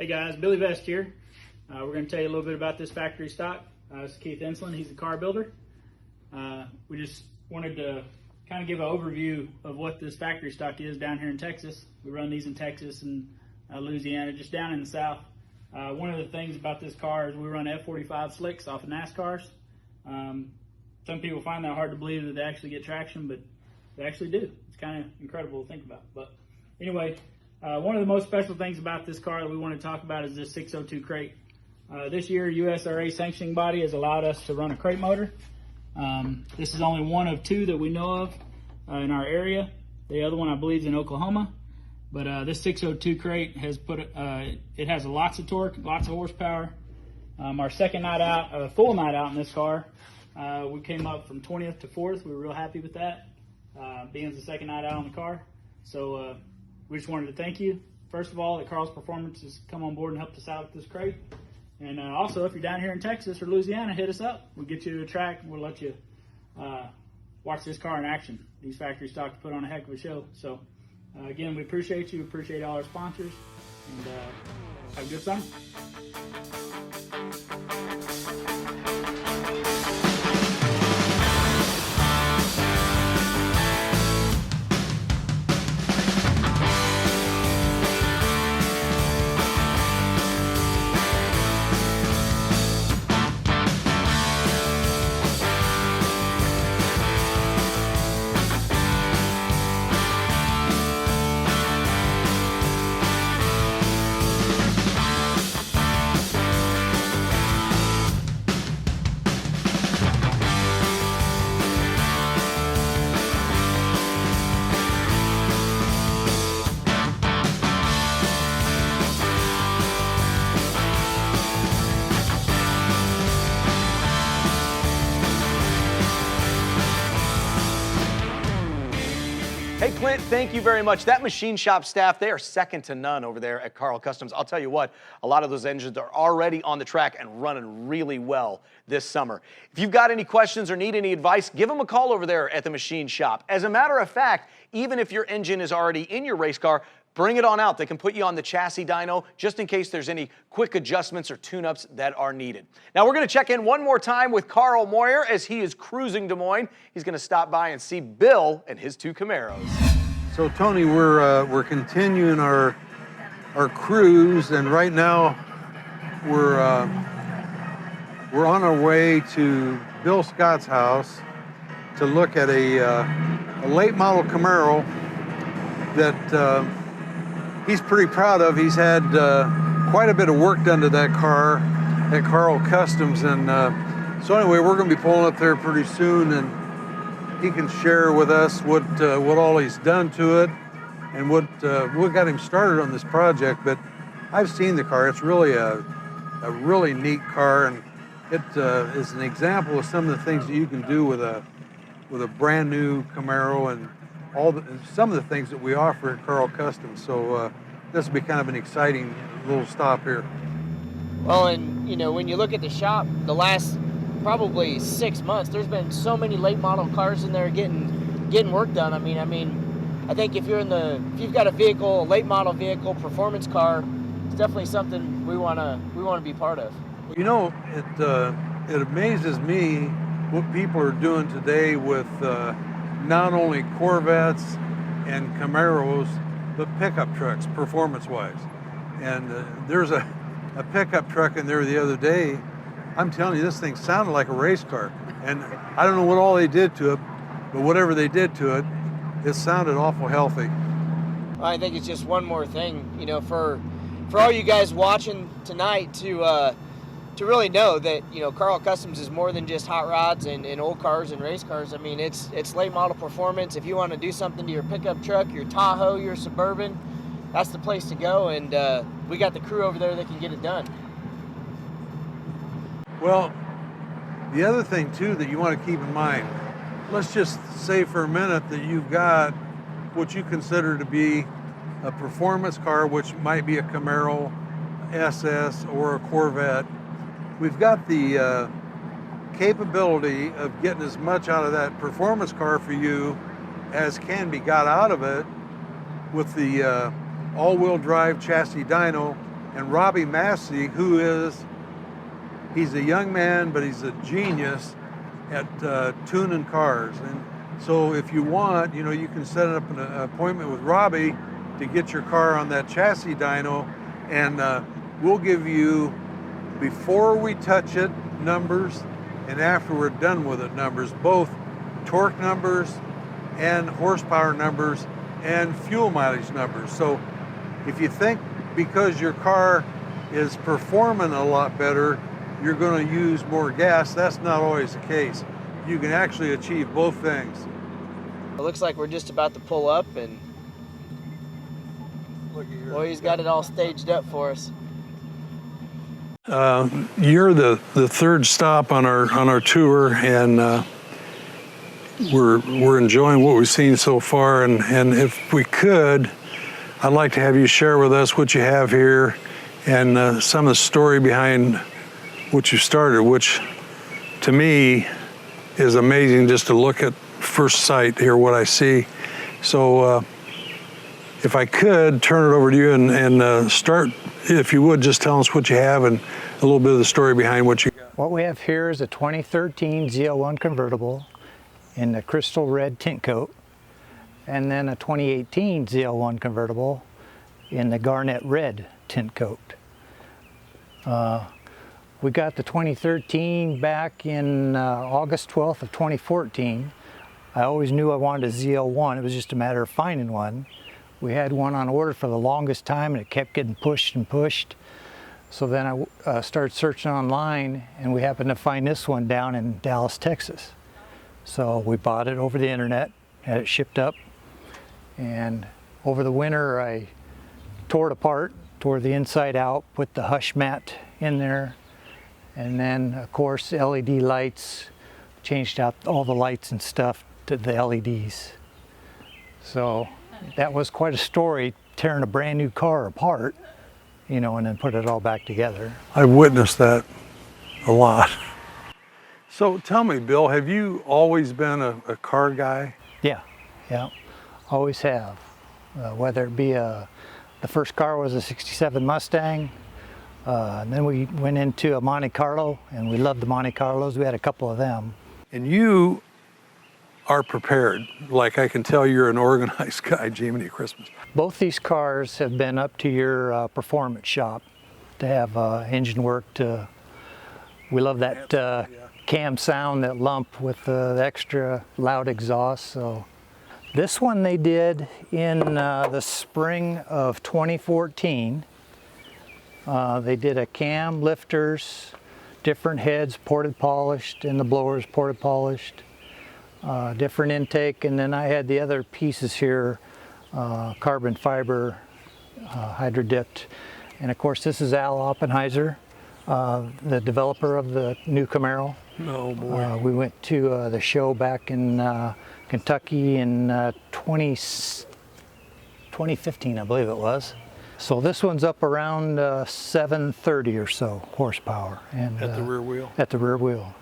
Hey guys, Billy Vest here. We're going to tell you a little bit about this factory stock. This is Keith Enslin, he's a car builder. We just wanted to kind of give an overview of what this factory stock is down here in Texas. We run these in Texas and Louisiana, just down in the south. One of the things about this car is we run F45 slicks off of NASCARs. Some people find that hard to believe that they actually get traction, but they actually do. It's kind of incredible to think about. But anyway, one of the most special things about this car that we want to talk about is this 602 crate. This year, USRA sanctioning body has allowed us to run a crate motor. This is only one of two that we know of in our area. The other one, I believe, is in Oklahoma. But this 602 crate has it has lots of torque, lots of horsepower. Our second night out, full night out in this car, we came up from 20th to 4th. We were real happy with that, being the second night out on the car. So we just wanted to thank you, first of all, that Carl's Performance has come on board and helped us out with this crate. And also, if you're down here in Texas or Louisiana, hit us up. We'll get you to a track and we'll let you watch this car in action. These factory stocks put on a heck of a show. So again, we appreciate you, appreciate all our sponsors, and have a good summer. Hey, Clint, thank you very much. That machine shop staff, they are second to none over there at Karl Kustoms. I'll tell you what, a lot of those engines are already on the track and running really well this summer. If you've got any questions or need any advice, give them a call over there at the machine shop. As a matter of fact, even if your engine is already in your race car, bring it on out. They can put you on the chassis dyno just in case there's any quick adjustments or tune-ups that are needed. Now we're going to check in one more time with Carl Moyer as he is cruising Des Moines. He's going to stop by and see Bill and his two Camaros. So Tony, we're continuing our cruise, and right now we're on our way to Bill Scott's house to look at a late model Camaro that he's pretty proud of. He's had quite a bit of work done to that car at Karl Kustoms, and so anyway, we're going to be pulling up there pretty soon, and he can share with us what all he's done to it and what got him started on this project. But I've seen the car. It's really a really neat car, and it is an example of some of the things that you can do with a brand new Camaro and some of the things that we offer at Karl Kustoms. So this will be kind of an exciting little stop here. Well, and you know, when you look at the shop, the last probably 6 months, there's been so many late model cars in there getting work done. I mean, I think if you've got a vehicle, a late model vehicle, performance car, it's definitely something we want to be part of. You know, it amazes me what people are doing today with not only Corvettes and Camaros, but pickup trucks, performance-wise. And there's a pickup truck in there the other day. I'm telling you, this thing sounded like a race car. And I don't know what all they did to it, but whatever they did to it, it sounded awful healthy. I think it's just one more thing, you know, for all you guys watching tonight to really know that, you know, Karl Kustoms is more than just hot rods and old cars and race cars. I mean, it's late model performance. If you want to do something to your pickup truck, your Tahoe, your Suburban, that's the place to go. And we got the crew over there that can get it done. Well, the other thing too that you want to keep in mind, let's just say for a minute that you've got what you consider to be a performance car, which might be a Camaro SS or a Corvette. We've got the capability of getting as much out of that performance car for you as can be got out of it with the all-wheel drive chassis dyno And Robbie Massey, he's a young man, but he's a genius at tuning cars. And so if you want, you can set up an appointment with Robbie to get your car on that chassis dyno, and we'll give you, before we touch it, numbers, and after we're done with it, numbers, both torque numbers and horsepower numbers and fuel mileage numbers. So if you think because your car is performing a lot better, you're going to use more gas, that's not always the case. You can actually achieve both things. It looks like we're just about to pull up, and boy, he's got it all staged up for us. You're the third stop on our tour, and we're enjoying what we've seen so far. And if we could, I'd like to have you share with us what you have here and some of the story behind what you started, which to me is amazing just to look at first sight here, what I see. So if I could turn it over to you and start, if you would, just tell us what you have and a little bit of the story behind what you got. What we have here is a 2013 ZL1 convertible in the crystal red tint coat, and then a 2018 ZL1 convertible in the garnet red tint coat. We got the 2013 back in August 12th of 2014. I always knew I wanted a ZL1. It was just a matter of finding one. We had one on order for the longest time, and it kept getting pushed and pushed. So then I started searching online, and we happened to find this one down in Dallas, Texas. So we bought it over the internet, had it shipped up, and over the winter I tore it apart, tore the inside out, put the hush mat in there, and then of course LED lights, changed out all the lights and stuff to the LEDs. So that was quite a story, tearing a brand new car apart, and then put it all back together. I've witnessed that a lot. So tell me, Bill, have you always been a car guy? Yeah, always have. Whether it be the first car was a '67 Mustang, and then we went into a Monte Carlo, and we loved the Monte Carlos. We had a couple of them. And you are prepared. Like, I can tell you're an organized guy, Jiminy Christmas. Both these cars have been up to your performance shop to have engine work. We love that cam sound, that lump with the extra loud exhaust. So this one they did in the spring of 2014. They did a cam, lifters, different heads ported polished, and the blowers ported polished, different intake, and then I had the other pieces here, carbon fiber, hydro dipped. And of course this is Al Oppenheiser, the developer of the new Camaro. Oh boy. We went to the show back in Kentucky in 2015, I believe it was. So this one's up around 730 or so horsepower. And at the rear wheel? At the rear wheel.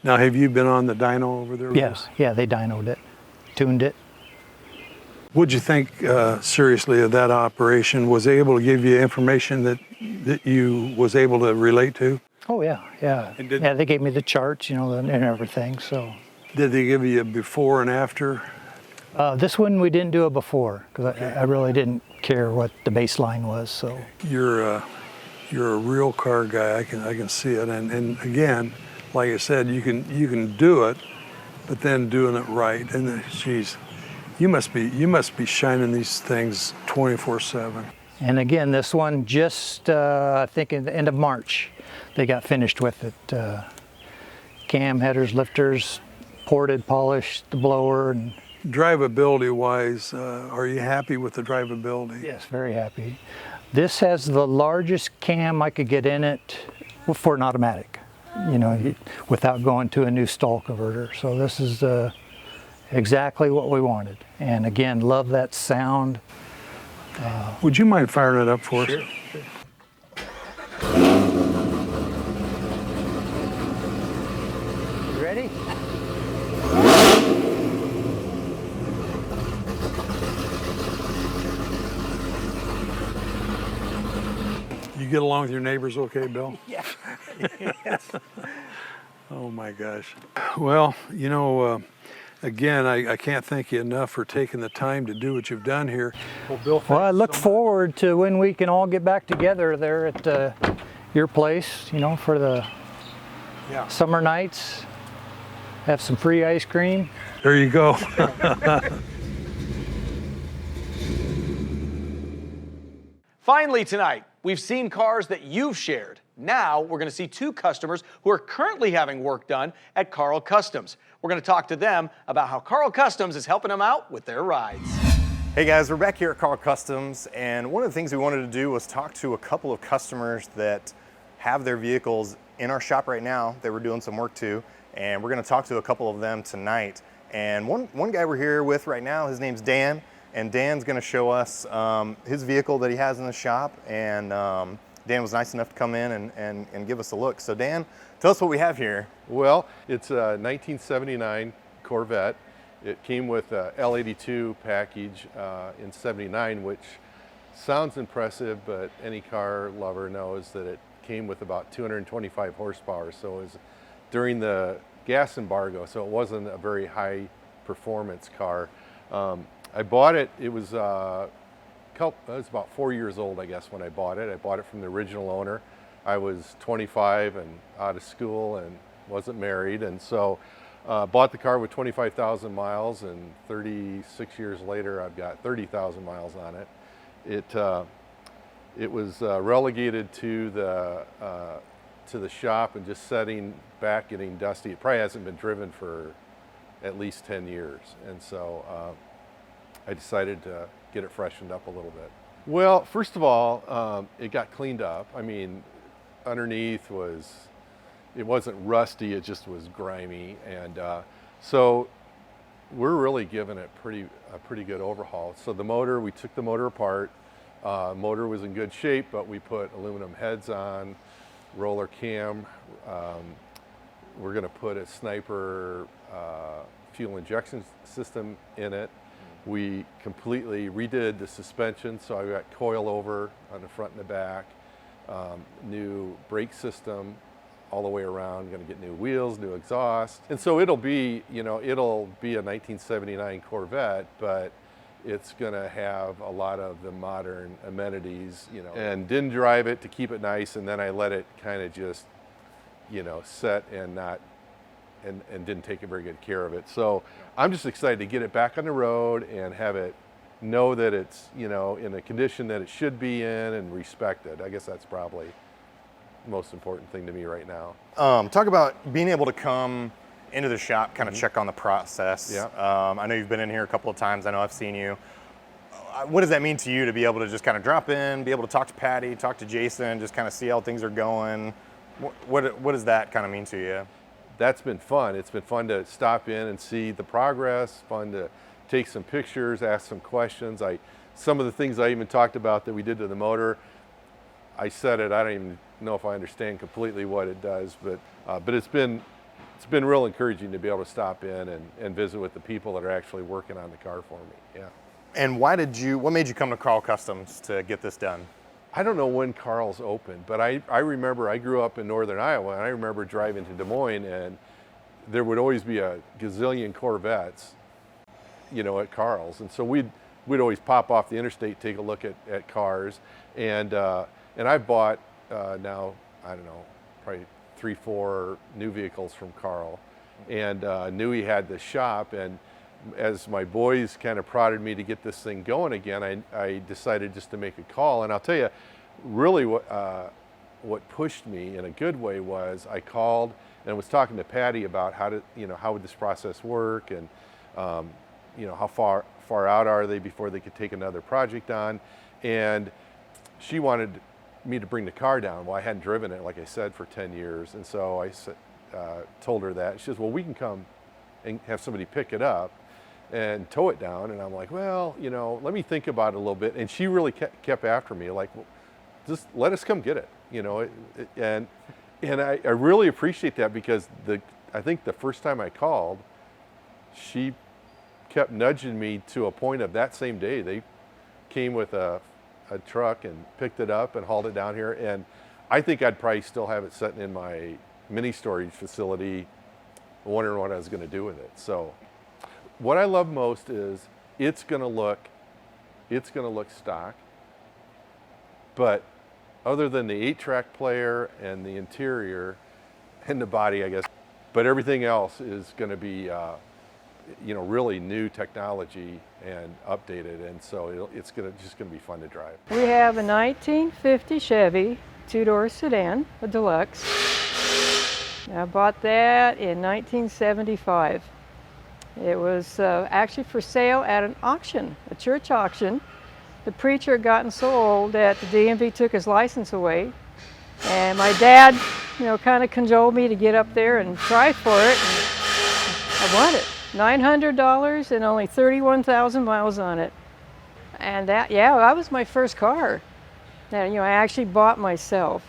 Now, have you been on the dyno over there? Yes, yeah, they dynoed it, tuned it. What'd you think, seriously, of that operation? Was it able to give you information that you was able to relate to? Oh yeah. Yeah, they gave me the charts, and everything, so. Did they give you a before and after? This one we didn't do a before, because I really didn't care what the baseline was, so. You're a real car guy, I can see it, and again, like I said, you can do it, but then doing it right, and geez, you must be shining these things 24/7. And again, this one just, I think in the end of March, they got finished with it. Cam, headers, lifters, ported, polished, the blower. And drivability wise, are you happy with the drivability? Yes, very happy. This has the largest cam I could get in it for an automatic, without going to a new stall converter. So this is exactly what we wanted. And again, love that sound. Would you mind firing it up for us? Sure. You ready? You get along with your neighbors okay, Bill? Yeah. Oh my gosh. Well, you know, again, I can't thank you enough for taking the time to do what you've done here. Well, Bill, Well, I thanks look so much. forward to when we can all get back together there at your place, you know, for the Yeah. summer nights. Have some free ice cream. There you go. Finally tonight, we've seen cars that you've shared. Now we're going to see two customers who are currently having work done at Karl Kustoms. We're going to talk to them about how Karl Kustoms is helping them out with their rides. Hey guys, we're back here at Karl Kustoms, and one of the things we wanted to do was talk to a couple of customers that have their vehicles in our shop right now that we're doing some work to, and we're going to talk to a couple of them tonight. And one guy we're here with right now, his name's Dan, and Dan's going to show us his vehicle that he has in the shop, and Dan was nice enough to come in and give us a look. So Dan, tell us what we have here. Well, it's a 1979 Corvette. It came with a L82 package in 79, which sounds impressive, but any car lover knows that it came with about 225 horsepower. So it was during the gas embargo, so it wasn't a very high performance car. I bought it, it was about 4 years old, I guess, when I bought it. I bought it from the original owner. I was 25 and out of school and wasn't married, and so bought the car with 25,000 miles, and 36 years later I've got 30,000 miles on it. It was relegated to the shop and just setting back, getting dusty. It probably hasn't been driven for at least 10 years, and so I decided to get it freshened up a little bit. Well, first of all, it got cleaned up. I mean, underneath it wasn't rusty, it just was grimy, and so we're really giving it a pretty good overhaul. So the motor, we took the motor apart. Motor was in good shape, but we put aluminum heads on, roller cam. We're going to put a Sniper fuel injection system in it. We completely redid the suspension, so I got coilover on the front and the back, new brake system all the way around, going to get new wheels, new exhaust. And so it'll be a 1979 Corvette, but it's going to have a lot of the modern amenities, and didn't drive it to keep it nice, and then I let it kind of just, set and didn't take very good care of it. So I'm just excited to get it back on the road and have it know that it's, in a condition that it should be in and respected. I guess that's probably the most important thing to me right now. Talk about being able to come into the shop, kind of check on the process. Yeah. I know you've been in here a couple of times. I know I've seen you. What does that mean to you to be able to just kind of drop in, be able to talk to Patty, talk to Jason, just kind of see how things are going? What does that kind of mean to you? That's been fun. It's been fun to stop in and see the progress, fun to take some pictures, ask some questions. Some of the things I even talked about that we did to the motor, I said it, I don't even know if I understand completely what it does, but it's been real encouraging to be able to stop in and visit with the people that are actually working on the car for me. Yeah. And what made you come to Karl Kustoms to get this done? I don't know when Karl's opened, but I remember I grew up in northern Iowa, and I remember driving to Des Moines, and there would always be a gazillion Corvettes, at Karl's, and so we'd always pop off the interstate, take a look at cars, and I've bought now, I don't know, probably 3-4 new vehicles from Karl, and knew he had this shop, and as my boys kind of prodded me to get this thing going again, I decided just to make a call. And I'll tell you, really what pushed me in a good way was I called and was talking to Patty about how would this process work, and how far out are they before they could take another project on. And she wanted me to bring the car down. Well, I hadn't driven it, like I said, for 10 years. And so I told her that. She says, well, we can come and have somebody pick it up and tow it down. And I'm like, well, let me think about it a little bit. And she really kept after me, like, well, just let us come get it, and I really appreciate that, because I think the first time I called, she kept nudging me to a point of that same day. They came with a a truck and picked it up and hauled it down here. And I think I'd probably still have it sitting in my mini storage facility, wondering what I was going to do with it. So what I love most is it's going to look stock, but other than the 8-track player and the interior and the body, I guess, but everything else is going to be you know, really new technology and updated, and so it's just going to be fun to drive. We have a 1950 Chevy 2-door sedan, a deluxe. I bought that in 1975. It was actually for sale at an auction, a church auction. The preacher had gotten so old that the DMV took his license away, and my dad, you know, kind of cajoled me to get up there and try for it, and I bought it. $900 and only 31,000 miles on it. And that was my first car that, you know, I actually bought myself.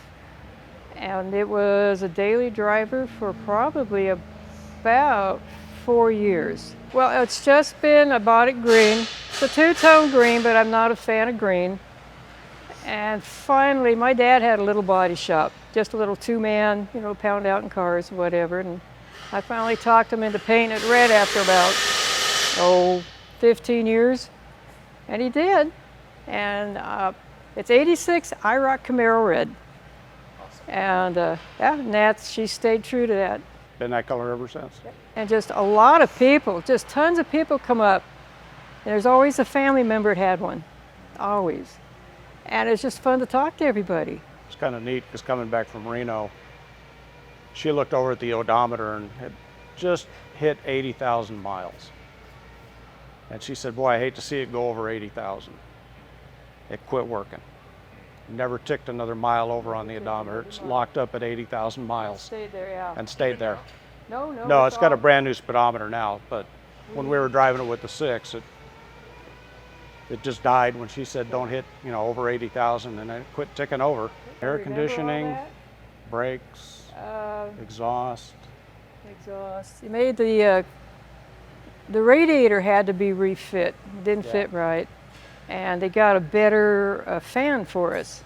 And it was a daily driver for probably about 4 years. Well, it's just been, I bought it green. It's a two-tone green, but I'm not a fan of green. And finally, my dad had a little body shop, just a little two-man, you know, pound out in cars, whatever. And I finally talked him into painting it red after about, 15 years. And he did. And it's 86 IROC Camaro red. And she stayed true to that. Been that color ever since. And just a lot of people, just tons of people come up. And there's always a family member that had one, always. And it's just fun to talk to everybody. It's kind of neat because coming back from Reno, she looked over at the odometer and had just hit 80,000 miles. And she said, boy, I hate to see it go over 80,000. It quit working. Never ticked another mile over on the odometer. It's locked up at 80,000 miles. Stayed there, yeah. And stayed there. No, it's got a brand new speedometer now, but when we were driving it with the 6, it just died when she said don't hit, you know, over 80,000, and then it quit ticking over. Air conditioning, brakes, exhaust. You made the radiator had to be refit. It didn't fit right. And they got a better fan for us.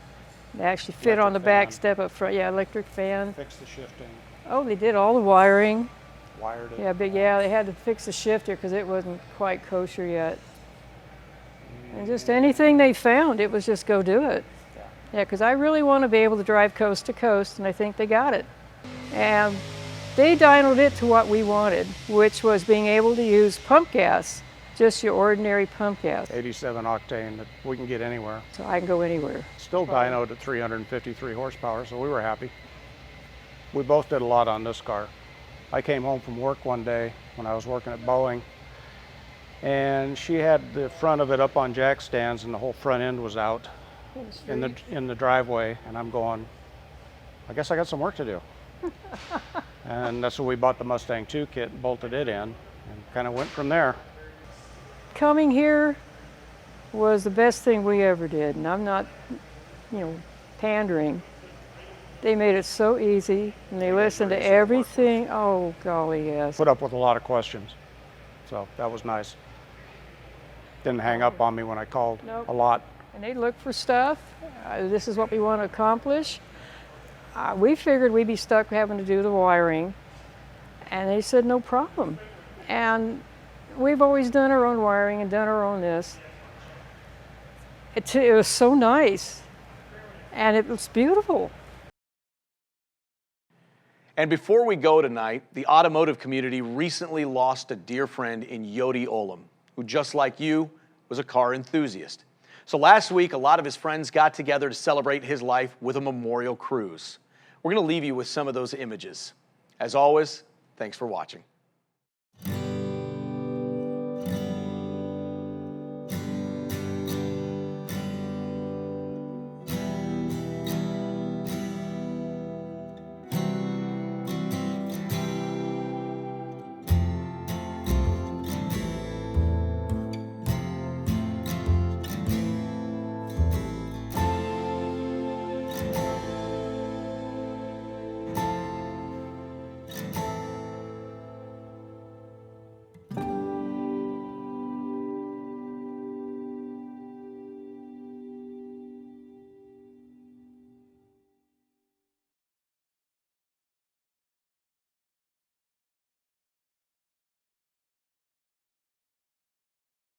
They actually fit on the back step up front. Yeah, electric fan. Fixed the shifting. Oh, they did all the wiring. Wired it. Yeah, they had to fix the shifter because it wasn't quite kosher yet. And just anything they found, it was just go do it. Yeah, because I really want to be able to drive coast to coast, and I think they got it. And they dynoed it to what we wanted, which was being able to use pump gas, just your ordinary pump gas. 87 octane that we can get anywhere. So I can go anywhere. Still dynoed at 353 horsepower, so we were happy. We both did a lot on this car. I came home from work one day when I was working at Boeing, and she had the front of it up on jack stands, and the whole front end was out in the driveway, and I'm going, I guess I got some work to do. And that's when we bought the Mustang 2 kit and bolted it in, and kind of went from there. Coming here was the best thing we ever did, and I'm not, you know, pandering. They made it so easy, and they listened to everything. Oh, golly, yes. Put up with a lot of questions, so that was nice. Didn't hang up on me when I called a lot. And they look for stuff. This is what we want to accomplish. We figured we'd be stuck having to do the wiring, and they said no problem. And we've always done our own wiring and done our own this. It was so nice, and it was beautiful. And before we go tonight, the automotive community recently lost a dear friend in Yodi Olam, who, just like you, was a car enthusiast. So last week, a lot of his friends got together to celebrate his life with a memorial cruise. We're going to leave you with some of those images. As always, thanks for watching.